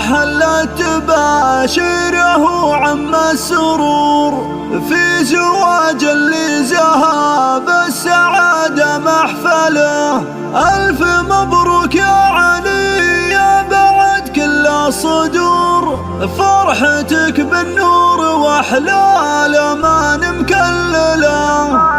هلت تباشره عم السرور في زواج اللي زهاب السعادة محفله. ألف مبروك يا علي يا بعد كل الصدور، فرحتك بالنور وأحلى ما مكلله.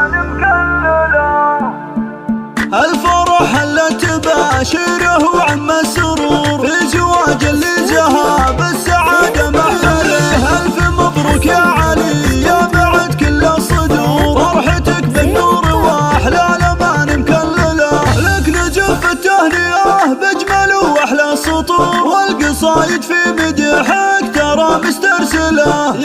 الفرح اللي تباشره عم السرور في زواج اللي زهاب السعادة محفله. ألف مبروك يا علي يا بعد كل الصدور، فرحتك بالنور وأحلى الأمان مكلله. لك نجف التهنئة بأجمل وأحلى السطور، والقصايد في مدحك ترى مسترسله.